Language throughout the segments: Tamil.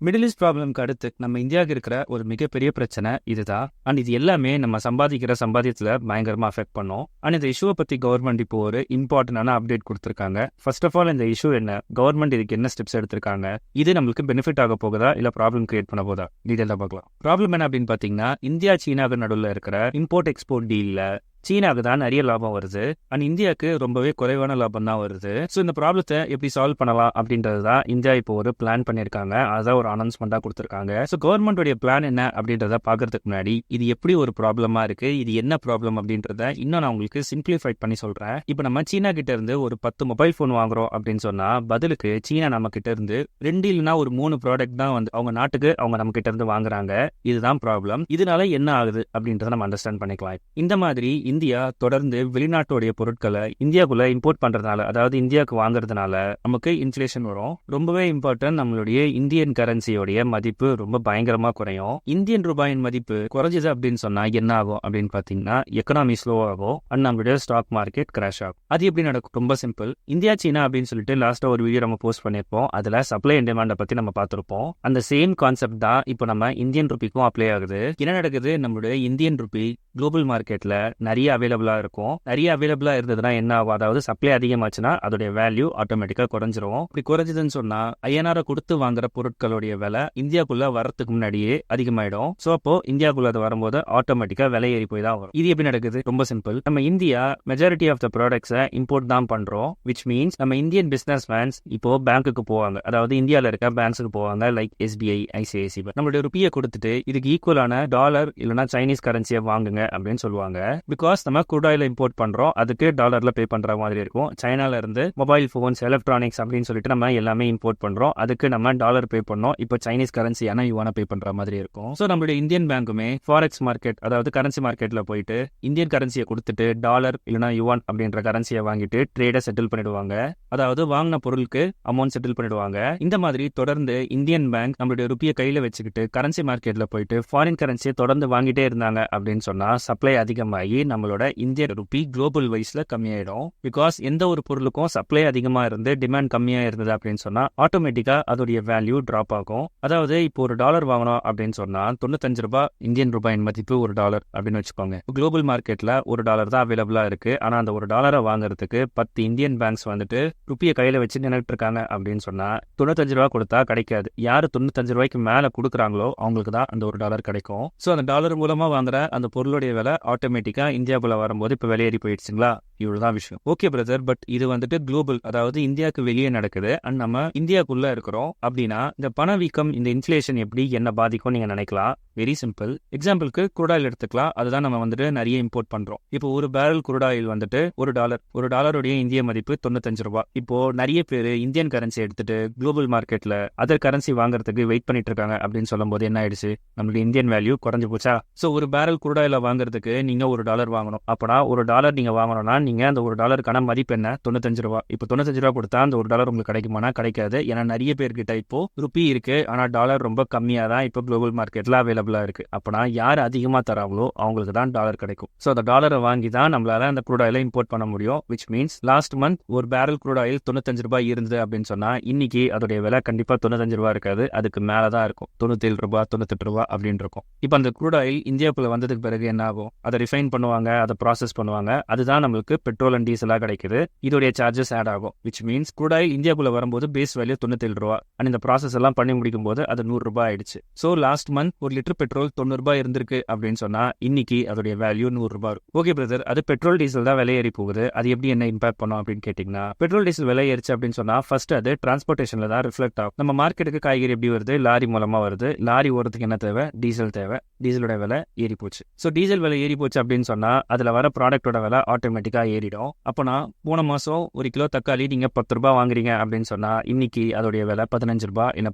மிடில் ஈஸ்ட் ப்ராப்ளம்க்கு அடுத்து நம்ம இந்தியாவுக்கு இருக்கிற ஒரு மிகப்பெரிய பிரச்சனை இதுதான். அண்ட் இது எல்லாமே நம்ம சம்பாதிக்கிற சம்பாதியத்தில் பயங்கரமாக அஃபெக்ட் பண்ணோம். அண்ட் இந்த இஷ்யூவை பற்றி கவர்மெண்ட் இப்போ ஒரு இம்பார்ட்டன்டான அப்டேட் கொடுத்துருக்காங்க. ஃபர்ஸ்ட் ஆஃப் ஆல் இந்த இஷ்யூ என்ன, கவர்மெண்ட் இதுக்கு என்ன ஸ்டெப்ஸ் எடுத்திருக்காங்க, இது நம்மளுக்கு பெனிஃபிட் ஆக போகுதா இல்லை ப்ராப்ளம் கிரியேட் பண்ண போதா, டீட்டெயிலாக பார்க்கலாம். ப்ராப்ளம் என்ன அப்படின்னு பார்த்தீங்கன்னா, இந்தியா சீனாவுக்கு நடுவில் இருக்கிற இம்போர்ட் எக்ஸ்போர்ட் டீலில் சீனாவுக்கு தான் நிறைய லாபம் வருது அண்ட் இந்தியாவுக்கு ரொம்பவே குறைவான லாபம் தான் வருது. ஸோ இந்த ப்ராப்ளத்தை எப்படி சால்வ் பண்ணலாம் அப்படின்றது தான் இந்தியா இப்போ ஒரு பிளான் பண்ணியிருக்காங்க. அதான் ஒரு அனௌன்ஸ்மெண்ட்டாக கொடுத்துருக்காங்க. ஸோ கவர்மெண்டோடைய பிளான் என்ன அப்படின்றத பார்க்கறதுக்கு முன்னாடி இது எப்படி ஒரு ப்ராப்ளமா இருக்கு, இது என்ன ப்ராப்ளம் அப்படின்றத இன்னும் நான் உங்களுக்கு சிம்பிளிஃபை பண்ணி சொல்றேன். இப்போ நம்ம சீனா கிட்ட இருந்து ஒரு 10 மொபைல் ஃபோன் வாங்குறோம் அப்படின்னு சொன்னா பதிலுக்கு சீனா நம்ம கிட்ட இருந்து 2 இல்லைன்னா ஒரு 3 ப்ராடக்ட் தான் வந்து அவங்க நாட்டுக்கு அவங்க நம்ம கிட்ட இருந்து வாங்குறாங்க. இதுதான் ப்ராப்ளம். இதனால என்ன ஆகுது அப்படின்றத நம்ம அண்டர்ஸ்டாண்ட் பண்ணிக்கலாம். இந்த மாதிரி இந்தியா தொடர்ந்து வெளிநாட்டுடைய பொருட்களை இந்தியாவுக்குள்ள இம்போர்ட் பண்றதுனால, அதாவது இந்தியாவுக்கு வாங்குறதுனால நமக்கு இன்ஃப்ளேஷன் வரும். ரொம்பவே இம்பார்ட்டன்ட், நம்மளுடைய இந்தியன் கரன்சியோடைய மதிப்பு ரொம்ப பயங்கரமா குறையும். இந்தியன் ரூபாயின் மதிப்பு குறைஞ்சது அப்படின்னு சொன்னா என்ன ஆகும் அப்படின்னு பாத்தீங்கன்னா, எக்கனாமி ஸ்லோ ஆகும் அண்ட் நம்மளுடைய ஸ்டாக் மார்க்கெட் கிராஷ் ஆகும். அது எப்படி நடக்கும்? ரொம்ப சிம்பிள். இந்தியா சீனா அப்படின்னு சொல்லிட்டு லாஸ்டா ஒரு வீடியோ நம்ம போஸ்ட் பண்ணிருப்போம். அதுல சப்ளை அண்ட் டிமாண்டை பத்தி நம்ம பார்த்திருப்போம். அந்த சேம் கான்செப்ட் தான் இப்போ நம்ம இந்தியன் ருபிக்கும் அப்ளை ஆகுது. என்ன நடக்குது, நம்மளுடைய இந்தியன் ருபி குளோபல் மார்க்கெட்ல நிறைய அவைலபிளா இருக்கும். நிறைய அவைலபிளா இருந்ததுன்னா என்ன ஆகும், அதாவது சப்ளை அதிகமாச்சுன்னா அதோடைய வேல்யூ ஆட்டோமேட்டிக்கா குறைஞ்சிரும். இப்படி குறைஞ்சதுன்னு சொன்னா ஐஎன்ஆர் கொடுத்து வாங்குற பொருட்களுடைய விலை இந்தியாக்குள்ள வரதுக்கு முன்னாடியே அதிகமாயிடும். சோ அப்போ இந்தியாக்குள்ள அது வரும்போது ஆட்டோமேட்டிக்கா விலை ஏறி போய் தான் வரும். இது எப்படி நடக்குது? ரொம்ப சிம்பிள். நம்ம இந்தியா மெஜாரிட்டி ஆஃப் த ப்ராடக்ட்ஸை இம்போர்ட் தான் பண்றோம். விச் மீன்ஸ் நம்ம இந்தியன் பிசினஸ் மேன்ஸ் இப்போ பேங்க்குக்கு போவாங்க, அதாவது இந்தியாவில் இருக்க பேங்க்ஸுக்கு போவாங்க, லைக் எஸ்பிஐ, ஐசிஐசி. நம்மளுடைய ருப்பியை கொடுத்துட்டு இதுக்கு ஈக்குவலான டாலர் இல்லைன்னா சைனீஸ் கரன்சியை வாங்குங்க அப்படின்னு சொல்லுவாங்க. பிகாஸ் நம்ம crude oil இம்போர்ட் பண்றோம், அதுக்கு டாலர்ல பே பண்ற மாதிரி இருக்கும். சைனால இருந்து மொபைல் போன்ஸ், எலக்ட்ரானிக்ஸ் அப்படின்னு சொல்லிட்டு நம்ம எல்லாமே இம்போர்ட் பண்றோம், அதுக்கு நம்ம டாலர் பே பண்ணோம். இப்போ சைனீஸ் கரன்சியான யுவான பே பண்ற மாதிரி இருக்கும். ஸோ நம்மளுடைய இந்தியன் பேங்குமே ஃபாரெக்ஸ் மார்க்கெட், அதாவது கரன்சி மார்க்கெட்ல போயிட்டு இந்தியன் கரன்சியை கொடுத்துட்டு டாலர் இல்லைன்னா யுவான் அப்படின்ற கரன்சியை வாங்கிட்டு ட்ரேடை செட்டில் பண்ணிடுவாங்க, அதாவது வாங்கின பொருளுக்கு அமௌண்ட் செட்டில் பண்ணிடுவாங்க. இந்த மாதிரி தொடர்ந்து இந்தியன் பேங்க் நம்மளுடைய ருப்பியை கையில வச்சுக்கிட்டு கரன்சி மார்க்கெட்ல போயிட்டு ஃபாரின் கரன்சியை தொடர்ந்து வாங்கிட்டே இருந்தாங்க அப்படின்னு சொன்னா சப்ளை அதிகமாகி நம்மளோட இந்தியன் ருப்பி குளோபல் வைஸ்ல கம்மியாயிடும். பிகாஸ் எந்த ஒரு பொருளுக்கும் சப்ளை அதிகமா இருந்து டிமாண்ட் கம்மியா இருந்தது அப்படின்னு சொன்னா ஆட்டோமேட்டிக்கா அதோடைய வேல்யூ டிராப் ஆகும். அதாவது இப்போ ஒரு டாலர் வாங்கணும் அப்படின்னு சொன்னா 95 ரூபாய் இந்தியன் ரூபாயின் மதிப்பு ஒரு டாலர் அப்படின்னு வச்சுக்கோங்க. குளோபல் மார்க்கெட்ல ஒரு டாலர் தான் அவைலபிளா இருக்கு. ஆனா அந்த ஒரு டாலரை வாங்குறதுக்கு 10 இந்தியன் பேங்க்ஸ் வந்துட்டு ருப்பியை கையில வச்சு நின்னுட்டு இருக்காங்க அப்படின்னு சொன்னா 95 ரூபாய் கொடுத்தா கிடைக்காது. யாரு 95 ரூபாய்க்கு மேல கொடுக்குறாங்களோ அவங்களுக்கு தான் அந்த ஒரு டாலர் கிடைக்கும். சோ அந்த டாலர் மூலமா வாங்குற அந்த பொருளுடைய விலை ஆட்டோமேட்டிக்கா இந்தியாவுக்குள்ள வரும்போது இப்ப வெளியேறி போயிடுச்சுங்களா? இவ்வளவுதான் விஷயம். ஓகே பிரதர், பட் இது வந்துட்டு குளோபல், அதாவது இந்தியாவுக்கு வெளியே நடக்குது அண்ட் நம்ம இந்தியாவுக்குள்ள இருக்கிறோம் அப்படின்னா இந்த பணவீக்கம், இந்த இன்ஃப்ளேஷன் எப்படி என்ன பாதிக்கும் நீங்க நினைக்கலாம். Very simple. எக்ஸாம்பிளுக்கு crude oil எடுத்துக்கலாம். அதுதான் நம்ம வந்துட்டு நிறைய இம்போர்ட் பண்றோம். இப்போ ஒரு பேரல் crude oil வந்துட்டு ஒரு டாலருடைய இந்திய மதிப்பு 95 ரூபாய். இப்போ நிறைய பேர் இந்தியன் கரன்சி எடுத்துட்டு குளோபல் மார்க்கெட்ல அதர் கரன்சி வாங்குறதுக்கு வெயிட் பண்ணிட்டு இருக்காங்க அப்படின்னு சொல்லும் போது என்ன ஆயிடுச்சு, நம்மளுடைய இந்தியன் வேல்யூ குறைஞ்சு போச்சா? சோ ஒரு பேரல் crude oil வாங்குறதுக்கு நீங்க ஒரு டாலர் வாங்கணும். அப்பனா ஒரு டாலர் நீங்க வாங்கணும்னா நீங்க அந்த ஒரு டாலருக்கான மதிப்பு என்ன, 95 ரூபாய். இப்போ 95 ரூபாய் கொடுத்தா அந்த ஒரு டாலர் உங்களுக்கு கிடைக்குமானா கிடைக்காது. ஏன்னா நிறைய பேர்கிட்ட இப்போ ருப்பி இருக்கு, ஆனா டாலர் ரொம்ப கம்மியா தான் இப்போ குளோபல் மார்க்கெட்ல அவைலபிளா இருக்கு. அப்பனா யார் அதிகமா தராங்களோ அவங்களுக்கு தான் டாலர் கிடைக்கும். சோ அந்த டாலரை வாங்கி தான் நம்மளால அந்த crude oil இம்போர்ட் பண்ண முடியும். விச் மீன்ஸ் லாஸ்ட் மந்த் ஒரு பேரல் crude oil 95 ரூபாய் இருந்தது அப்படின்னு சொன்னா இன்னைக்கு அதோடைய விலை கண்டிப்பா 95 ரூபாய் இருக்காது, அதுக்கு மேலதான் இருக்கும். 97 ரூபாய், 98 ரூபாய் அப்படின்னு இருக்கும். இப்போ அந்த crude oil இந்தியாவுக்குள்ள வந்ததுக்கு பிறகு என்ன ஆகும், அதை ரிஃபைன் பண்ணுவாங்க, அதை ப்ராசஸ் பண்ணுவாங்க, அதுதான் நம்மளுக்கு பெட்ரோல் அண்ட் டீசலா கிடைக்குது. இதோடைய சார்ஜஸ் ஆட் ஆகும். விச் மீன்ஸ் crude oil இந்தியாவுக்குள்ள வரும்போது பேஸ் வேல்யூ 97 ரூபாய் அண்ட் இந்த ப்ராசஸ் எல்லாம் பண்ணி முடிக்கும் போது அது 100 ரூபாய் ஆயிடுச்சு. சோ லாஸ்ட் மந்த் ஒரு லிட்டர் பெட்ரோல் 90 ரூபாய் இருந்திருக்கு அப்படின்னு சொன்னா இன்னைக்கு அதோடைய வேல்யூ 100 ரூபாய். ஓகே பிரதர், அது பெட்ரோல் டீசல் தான் விலை ஏறி போகுது, அது எப்படி என்ன இம்பாக்ட் பண்ணும் அப்படின்னு கேட்டீங்கன்னா, பெட்ரோல் டீசல் விலை ஏறிச்சு அப்படின்னு சொன்னா ஃபர்ஸ்ட் அது டிரான்ஸ்போர்டேஷன்ல தான் ரிஃப்ளெக்ட் ஆகும். நம்ம மார்க்கெட்டுக்கு காய்கறி எப்படி வருது, லாரி மூலமா வருது. லாரி ஓரத்துக்கு என்ன தேவை, டீசல் தேவை. டீசலோட விலை ஏறி போச்சு. ஸோ டீசல் விலை ஏறி போச்சு அப்படின்னு சொன்னா அதுல வர ப்ராடக்டோட விலை ஆட்டோமேட்டிக்கா ஏறிடும். அப்போனா போன மாசம் ஒரு கிலோ தக்காளி நீங்க 10 ரூபாய் வாங்குறீங்க அப்படின்னு சொன்னா இன்னைக்கு அதோடைய விலை 15 ரூபாய் இல்ல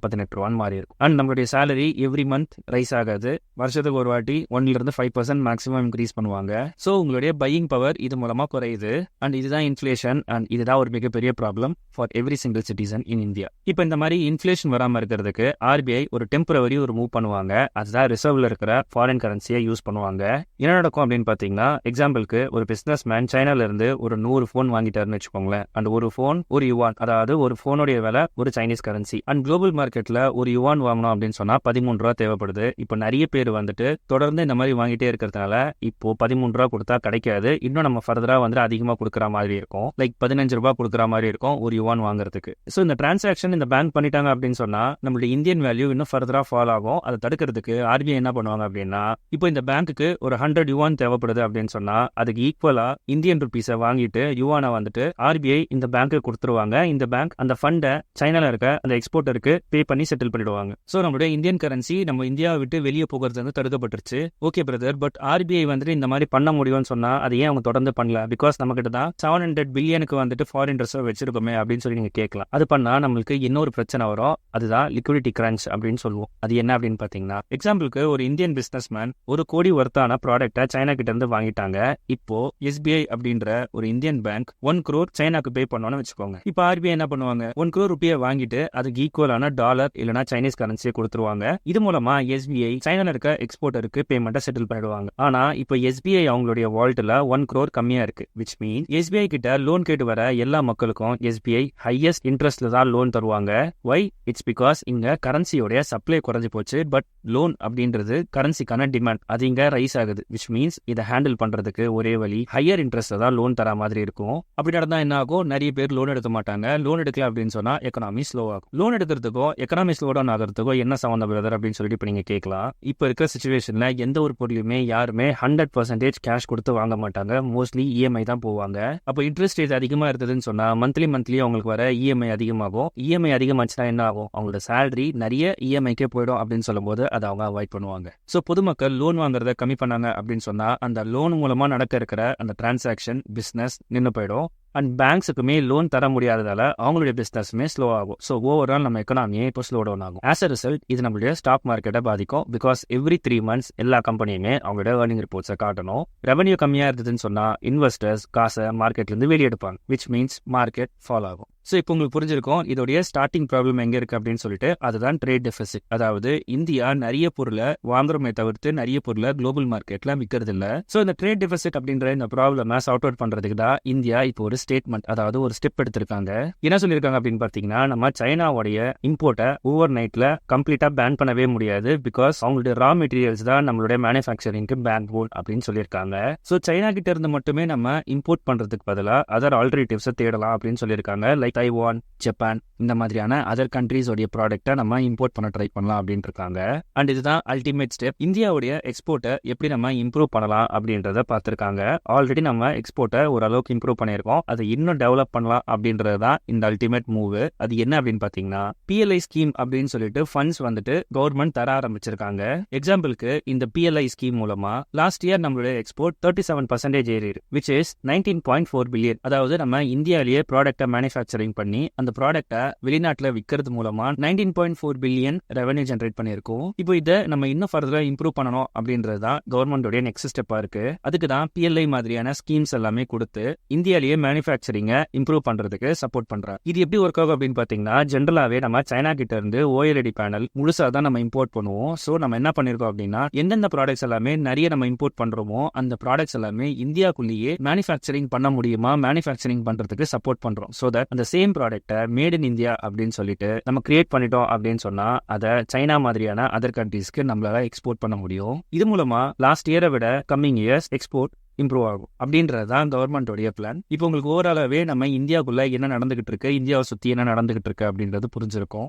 18 ரூபான்னு மாறி இருக்கும். அண்ட் நம்மளுடைய சேலரி எவ்ரி மந்த் ரைஸ் ஆகாது, வருஷத்துக்கு ஒரு வாட்டி 1-5% மேக்ஸிமம் இன்க்ரீஸ் பண்ணுவாங்க. ஸோ உங்களுடைய பையிங் பவர் இது மூலமா குறையுது. அண்ட் இதுதான் இன்ஃப்ளேஷன் அண்ட் இதுதான் ஒரு மிகப்பெரிய problem for every single citizen in India. இப்போ இந்த மாதிரி இன்ஃப்ளேஷன் வராம இருக்கிறதுக்கு ஆர்பிஐ ஒரு டெம்பரவரி ஒரு மூவ் பண்ணுவாங்க. அதுதான் ரிசர்வ்ல இருக்கிற ஃபாரின் கரன்சியை யூஸ் பண்ணுவாங்க. என்ன நடக்கும் அப்படின்னு பாத்தீங்கன்னா, பார்த்தீங்கன்னா எக்ஸாம்பிளுக்கு ஒரு பிசினஸ் மேன் சைனால இருந்து ஒரு 100 ஃபோன் வாங்கிட்டாருன்னு வச்சுக்கோங்களேன். அண்ட் ஒரு ஃபோன் ஒரு யுவான், அதாவது ஒரு ஃபோனுடைய விலை ஒரு சைனீஸ் கரன்சி. அண்ட் குளோபல் மார்க்கெட்ல ஒரு யுவான் வாங்கணும் அப்படின்னு சொன்னா 13 ரூபா தேவைப்படுது. இப்போ நிறைய பேர் வந்துட்டு தொடர்ந்து இந்த மாதிரி வாங்கிட்டே இருக்கிறதுனால இப்போ 13 ரூபா கொடுத்தா கிடைக்காது. இன்னும் நம்ம ஃபர்தரா வந்து அதிகமாக கொடுக்குற மாதிரி இருக்கும். லைக் 15 ரூபாய் கொடுக்குற மாதிரி இருக்கும் ஒரு யுவான் வாங்குறதுக்கு. ஸோ இந்த டிரான்சாக்ஷன் இந்த பேங்க் பண்ணிட்டாங்க அப்படின்னு சொன்னா நம்மளுடைய இந்தியன் வேல்யூ இன்னும் ஃபர்தரா ஃபால் ஆகும். அதை தடுக்கிறதுக்கு ஆர்பிஐ என்ன பண்ணுவாங்க அப்படின்னா, இப்போ இந்த பேங்க்குக்கு ஒரு 100 யுவான் தேவைப்படுது அப்படின்னு சொன்னா அதுக்கு ஈக்குவலா இந்தியன் ருபீஸை வாங்கிட்டு யுவானை வந்துட்டு ஆர்பிஐ இந்த பேங்க்கு கொடுத்துருவாங்க. இந்த பேங்க் அந்த ஃபண்டை சைனால இருக்க அந்த எக்ஸ்போர்ட்டருக்கு பே பண்ணி செட்டில் பண்ணிடுவாங்க. ஸோ நம்மளுடைய இந்தியன் கரன்சி நம்ம இந்தியாவை விட்டு வெளியே போகிறது வந்து தடுக்கப்பட்டுருச்சு. ஓகே பிரதர், பட் ஆர்பிஐ வந்துட்டு இந்த மாதிரி பண்ண முடியும்னு சொன்னா அது ஏன் அவங்க தொடர்ந்து பண்ணல? பிகாஸ் நம்ம கிட்ட தான் 700 பில்லியனுக்கு வந்துட்டு ஃபாரின் ரிசர்வ் வச்சிருக்கோமே அப்படின்னு சொல்லி நீங்க கேட்கலாம். அது பண்ணா நம்மளுக்கு இன்னொரு பிரச்சனை வரும். அதுதான் லிக்விடிட்டி கிரன்ச் அப்படின்னு சொல்லுவோம். அது என்ன அப்படின்னு பாத்தீங்கன்னா, எக்ஸாம்பிளுக்கு ஒரு இந்தியன் பிசினஸ் மேன் 1 கோடி வர்த்தான ப்ராடக்ட்டை சைனா கிட்ட இருந்து வாங்கிட்டாங்க. இப்போ எஸ்பிஐ அப்படின்ற ஒரு இந்தியன் பேங்க் 1 crore சைனாக்கு பே பண்ணோம்னு வச்சுக்கோங்க. இப்போ ஆர்பிஐ என்ன பண்ணுவாங்க, 1 crore ரூபியை வாங்கிட்டு அதுக்கு ஈக்குவலான டாலர் இல்லைனா சைனீஸ் கரன்சியை கொடுத்துருவாங்க. இது மூலமா எஸ்பிஐ சைனால இருக்க எக்ஸ்போர்ட்டருக்கு பேமெண்ட்டை செட்டில் பண்ணிடுவாங்க. ஆனா இப்போ எஸ்பிஐ அவங்களுடைய வால்ட்ல 1 crore கம்மியா இருக்கு. விச் மீன் எஸ்பிஐ கிட்ட லோன் கேட்டு வர எல்லா மக்களுக்கும் எஸ்பிஐ ஹையஸ்ட் இன்ட்ரெஸ்ட்ல தான் லோன் தருவாங்க. வை? இட்ஸ் பிகாஸ் இங்க கரன்சியோட சப்ளை குறைஞ்சு போச்சு. பட் லோன் அப்படின்றது கரன்சிக்கான டிமாண்ட், அது இங்க ரைஸ் ஆகுது. விச் மீன்ஸ் இதை ஹேண்டில் பண்றதுக்கு ஒரே வழி ஹையர் இன்ட்ரெஸ்ட் தான் லோன் தர மாதிரி இருக்கும். அப்படி நடந்தா என்ன ஆகும்? நிறைய பேர் லோன் எடுக்க மாட்டாங்க. லோன் எடுக்கல அப்படின்னு சொன்னா எக்கனாமி ஸ்லோ ஆகும். லோன் எடுக்கிறதுக்கும் எக்கனாமி ஸ்லோ டவுன் ஆகிறதுக்கும் என்ன சம்பந்தம் பிரதர் அப்படின்னு சொல்லிட்டு இப்ப நீங்க கேட்கலாம். இப்ப இருக்கிற சிச்சுவேஷன்ல எந்த ஒரு பொருளுமே யாருமே 100% கேஷ் கொடுத்து வாங்க மாட்டாங்க. மோஸ்ட்லி இஎம்ஐ தான் போவாங்க. அப்போ இன்ட்ரெஸ்ட் ரேட் அதிகமா இருந்ததுன்னு சொன்னா மந்த்லி அவங்களுக்கு வர இஎம்ஐ அதிகமாகும். இஎம்ஐ அதிகமாச்சுன்னா என்ன ஆகும்? அவங்களோட சேலரி நிறைய இஎம்ஐக்கே போயிடும் அப்படின்னு சொல்லும் போது அதை அவங்க அவாய்ட் பண்ணுவாங்க. ஸோ பொதுமக்கள் லோன் வாங்குறத கம்மி பண்ணாங்க அப்படின்னு சொன்னா அந்த லோன் மூலமா நடக்க இருக்கிற அந்த டிரான்சாக்ஷன் பிசினஸ் நின்று போயிடும். அண்ட் பேங்க்ஸுக்குமே லோன் தர முடியாததால அவங்களுடைய பிசினஸ்மே ஸ்லோ ஆகும். ஸோ ஓவரால் நம்ம எக்கனாமியே இப்போ ஸ்லோ டவுன் ஆகும். ஆஸ் அ ரிசல்ட் இது நம்மளுடைய ஸ்டாக் மார்க்கெட்டை பாதிக்கும். பிகாஸ் எவ்ரி 3 months எல்லா கம்பெனியுமே அவங்களோட ஏர்னிங் ரிப்போர்ட்ஸை காட்டணும். ரெவன்யூ கம்மியா இருந்ததுன்னு சொன்னா இன்வெஸ்டர்ஸ் காசை மார்க்கெட்ல இருந்து வெளியே எடுப்பாங்க. விச் மீன்ஸ் மார்க்கெட் ஃபால் ஆகும். ஸோ இப்போ உங்களுக்கு புரிஞ்சிருக்கும் இதோடைய ஸ்டார்டிங் ப்ராப்ளம் எங்க இருக்கு அப்படின்னு சொல்லிட்டு. அதுதான் ட்ரேட் டெபிசிட். அதாவது இந்தியா நிறைய பொருளை வாங்குறமே தவிர்த்து நிறைய பொருளை குளோபல் மார்க்கெட்ல விற்கிறது இல்லை. ஸோ இந்த ட்ரேட் டெபிசிட் அப்படின்ற இந்த ப்ராப்ளமை சார்ட் அவுட் பண்றதுக்கு தான் இந்தியா இப்போ ஒரு ஸ்டேட்மெண்ட், அதாவது ஒரு ஸ்டெப் எடுத்திருக்காங்க. என்ன சொல்லியிருக்காங்க அப்படின்னு பார்த்தீங்கன்னா, நம்ம சைனாவுடைய இம்போர்ட்டை ஓவர் நைட்ல கம்ப்ளீட்டா பேன் பண்ணவே முடியாது. பிகாஸ் அவங்களுடைய ரா மெட்டீரியல்ஸ் தான் நம்மளுடைய மேனுஃபேக்சரிங்க்கு பேன் போல் அப்படின்னு சொல்லியிருக்காங்க. ஸோ சைனா கிட்ட இருந்து மட்டுமே நம்ம இம்போர்ட் பண்றதுக்கு பதிலாக அதர் ஆல்டர்னேட்டிவ்ஸை தேடலாம் அப்படின்னு சொல்லியிருக்காங்க. லைக் தைவான், ஜப்பான் இந்த மாதிரியான அதர் கண்ட்ரீஸ் உடைய ப்ராடக்ட்டை நம்ம இம்போர்ட் பண்ண ட்ரை பண்ணலாம் அப்படின்னு இருக்காங்க. அண்ட் இதுதான் அல்டிமேட் ஸ்டெப். இந்தியாவுடைய எக்ஸ்போர்ட்டை எப்படி நம்ம இம்ப்ரூவ் பண்ணலாம் அப்படின்றத பார்த்திருக்காங்க. ஆல்ரெடி நம்ம எக்ஸ்போர்ட்டை ஓரளவுக்கு இம்ப்ரூவ் பண்ணியிருக்கோம். அதை இன்னும் டெவலப் பண்ணலாம் அப்படின்றது தான் இந்த அல்டிமேட் மூவ். அது என்ன அப்படின்னு பாத்தீங்கன்னா, பிஎல்ஐ ஸ்கீம் அப்படின்னு சொல்லிட்டு ஃபண்ட்ஸ் வந்துட்டு கவர்மெண்ட் தர ஆரம்பிச்சிருக்காங்க. எக்ஸாம்பிளுக்கு இந்த பிஎல்ஐ ஸ்கீம் மூலமா லாஸ்ட் இயர் நம்மளுடைய எக்ஸ்போர்ட் 37% ஏறி இருக்கு. Which is 19.4 billion. அதாவது நம்ம இந்தியாவிலேயே ப்ராடக்ட்டை மேனுஃபேக்சரிங் பண்ணி அந்த ப்ராடக்ட்டை வெளிநாட்டுல விற்கிறது மூலமா 19.4 பில்லியன் ரெவன்யூ ஜெனரேட் பண்ணியிருக்கோம். இப்போ இதை நம்ம இன்னும் ஃபர்தரா இம்ப்ரூவ் பண்ணணும் அப்படின்றது தான் கவர்மெண்டோட நெக்ஸ்ட் ஸ்டெப்பா இருக்கு. அதுக்கு தான் பிஎல்ஐ மாதிரியான ஸ்கீம்ஸ் எல்லாமே கொடுத்து இந்தியாலேயே மேனுஃபேக்சரிங்கை இம்ப்ரூவ் பண்றதுக்கு சப்போர்ட் பண்றாங்க. இது எப்படி ஒர்க் ஆகும் அப்படின்னு பாத்தீங்கன்னா, ஜென்ரலாவே நம்ம சைனா கிட்ட இருந்து ஓஎல்இடி பேனல் முழுசா தான் நம்ம இம்போர்ட் பண்ணுவோம். ஸோ நம்ம என்ன பண்ணிருக்கோம் அப்படின்னா, எந்தெந்த ப்ராடக்ட்ஸ் எல்லாமே நிறைய நம்ம இம்போர்ட் பண்றோமோ அந்த ப்ராடக்ட்ஸ் எல்லாமே இந்தியாக்குள்ளேயே மேனுஃபேக்சரிங் பண்ண முடியுமா, மேனுஃபேக்சரிங் பண்றதுக்கு சப்போர்ட் பண்றோம். ஸோ தட் அந்த சேம் ப்ராடக்ட்டை மேட் இன் இந்தியா அப்படின்னு சொல்லிட்டு நம்ம கிரியேட் பண்ணிட்டோம் அப்படின்னு சொன்னா அதை சைனா மாதிரியான அதர் கண்ட்ரீஸ்க்கு நம்மளால எக்ஸ்போர்ட் பண்ண முடியும். இது மூலமா லாஸ்ட் இயரை விட கம்மிங் இயர்ஸ் எக்ஸ்போர்ட் இம்ப்ரூவ் ஆகும் அப்படின்றது தான் கவர்மெண்டோடைய பிளான். இப்போ உங்களுக்கு ஓவராலாவே நம்ம இந்தியாவுக்குள்ள என்ன நடந்துகிட்டு இருக்கு, இந்தியாவை சுத்தி என்ன நடந்துகிட்டு இருக்கு அப்படின்றது புரிஞ்சிருக்கும்.